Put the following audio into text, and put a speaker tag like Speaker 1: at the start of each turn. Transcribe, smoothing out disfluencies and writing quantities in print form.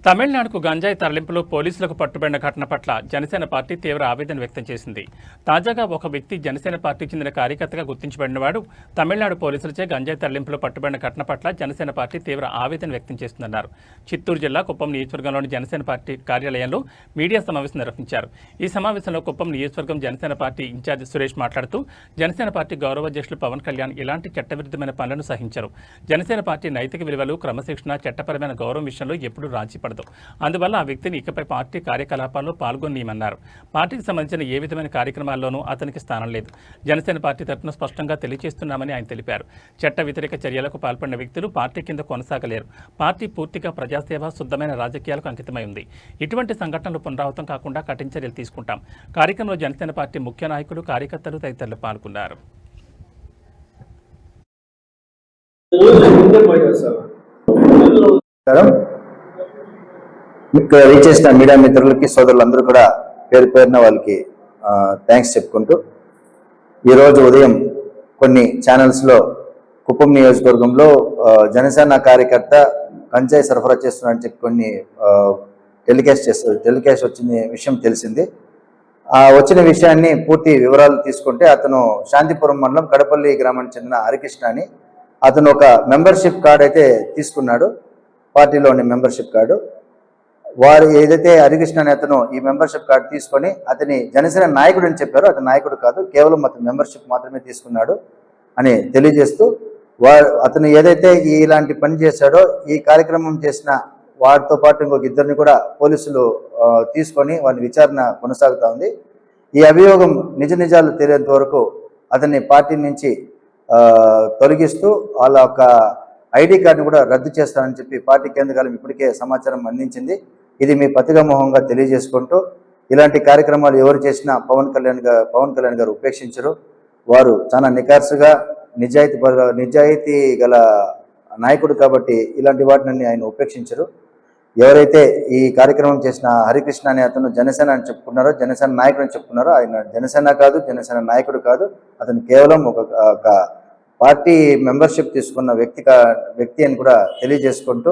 Speaker 1: తమిళనాడుకు గంజాయి తరలింపులో పోలీసులకు పట్టుబడిన ఘటన పట్ల జనసేన పార్టీ తీవ్ర ఆవేదన వ్యక్తం చేసింది. తాజాగా ఒక వ్యక్తి జనసేన పార్టీకి చెందిన కార్యకర్తగా గుర్తించబడినవాడు తమిళనాడు పోలీసులచే గంజాయి తరలింపులో పట్టుబడిన ఘటన పట్ల జనసేన పార్టీ తీవ్ర ఆవేదన వ్యక్తం చేస్తుందన్నారు. చిత్తూరు జిల్లా కుప్పం నియోజకవర్గంలోని జనసేన పార్టీ కార్యాలయంలో మీడియా సమావేశం నిర్వహించారు. ఈ సమావేశంలో కుప్పం నియోజకవర్గం జనసేన పార్టీ ఇన్ఛార్జ్ సురేష్ మాట్లాడుతూ జనసేన పార్టీ గౌరవాధ్యక్షులు పవన్ కళ్యాణ్ ఇలాంటి చట్టవిరుద్ధమైన పనులను సహించారు. జనసేన పార్టీ నైతిక విలువలు, క్రమశిక్షణ, చట్టపరమైన గౌరవం విషయంలో ఎప్పుడూ రాజీ పడదు. అందువల్ల ఆ వ్యక్తిని ఇకపై పార్టీ కార్యకలాపాల్లో పాల్గొనీయమన్నారు. పార్టీకి సంబంధించిన ఏ విధమైన కార్యక్రమాల్లోనూ అతనికి స్థానం లేదు. జనసేన పార్టీ తరఫున స్పష్టంగా తెలియజేస్తున్నామని ఆయన తెలిపారు. చట్ట వ్యతిరేక చర్యలకు పాల్పడిన వ్యక్తులు పార్టీ కింద కొనసాగలేరు. పార్టీ పూర్తిగా ప్రజాసేవ, శుద్ధమైన రాజకీయాలకు అంకితమై ఉంది. ఇటువంటి సంఘటనలు పునరావృతం కాకుండా కఠిన చర్యలు తీసుకుంటాం. కార్యక్రమంలో జనసేన పార్టీ ముఖ్య నాయకులు, కార్యకర్తలు తదితరులు పాల్గొన్నారు.
Speaker 2: ఇక్కడ రీచ్ చేసిన మీడియా మిత్రులకి, సోదరులందరూ కూడా పేరు పేరున వాళ్ళకి థ్యాంక్స్ చెప్పుకుంటూ, ఈరోజు ఉదయం కొన్ని ఛానల్స్లో కుప్పం నియోజకవర్గంలో జనసేన కార్యకర్త గంజాయి సరఫరా చేస్తున్నారని చెప్పి కొన్ని టెలికాస్ట్ వచ్చిన విషయం తెలిసింది. వచ్చిన విషయాన్ని పూర్తి వివరాలు తీసుకుంటే, అతను శాంతిపురం మండలం కడపల్లి గ్రామానికి చెందిన హరికృష్ణ అని, అతను ఒక మెంబర్షిప్ కార్డు అయితే తీసుకున్నాడు, పార్టీలోని మెంబర్షిప్ కార్డు. వారు ఏదైతే హరికృష్ణ అనే అతను ఈ మెంబర్షిప్ కార్డు తీసుకొని అతని జనసేన నాయకుడు అని చెప్పారో, అతని నాయకుడు కాదు, కేవలం అతని మెంబర్షిప్ మాత్రమే తీసుకున్నాడు అని తెలియజేస్తూ, అతను ఏదైతే ఇలాంటి పని చేశాడో, ఈ కార్యక్రమం చేసిన వారితో పాటు ఇంకొక ఇద్దరిని కూడా పోలీసులు తీసుకొని వారి విచారణ కొనసాగుతూ ఉంది. ఈ అభియోగం నిజాలు తెలియేంత వరకు అతన్ని పార్టీ నుంచి తొలగిస్తూ వాళ్ళ ఒక ఐడి కార్డుని కూడా రద్దు చేస్తానని చెప్పి పార్టీ కేంద్రాలు ఇప్పటికే సమాచారం అందించింది. ఇది మీ పత్రికామోహంగా తెలియజేసుకుంటూ, ఇలాంటి కార్యక్రమాలు ఎవరు చేసినా పవన్ కళ్యాణ్ గారు ఉపేక్షించరు. వారు చాలా నిఖార్సుగా నిజాయితీ గల నాయకుడు కాబట్టి ఇలాంటి వాటిని ఆయన ఉపేక్షించరు. ఎవరైతే ఈ కార్యక్రమం చేసిన హరికృష్ణ అనే అతను జనసేన అని చెప్పుకున్నారో, జనసేన నాయకుడు అని చెప్పుకున్నారో, ఆయన జనసేన కాదు, జనసేన నాయకుడు కాదు. అతను కేవలం ఒక పార్టీ మెంబర్షిప్ తీసుకున్న వ్యక్తి అని కూడా తెలియజేసుకుంటూ,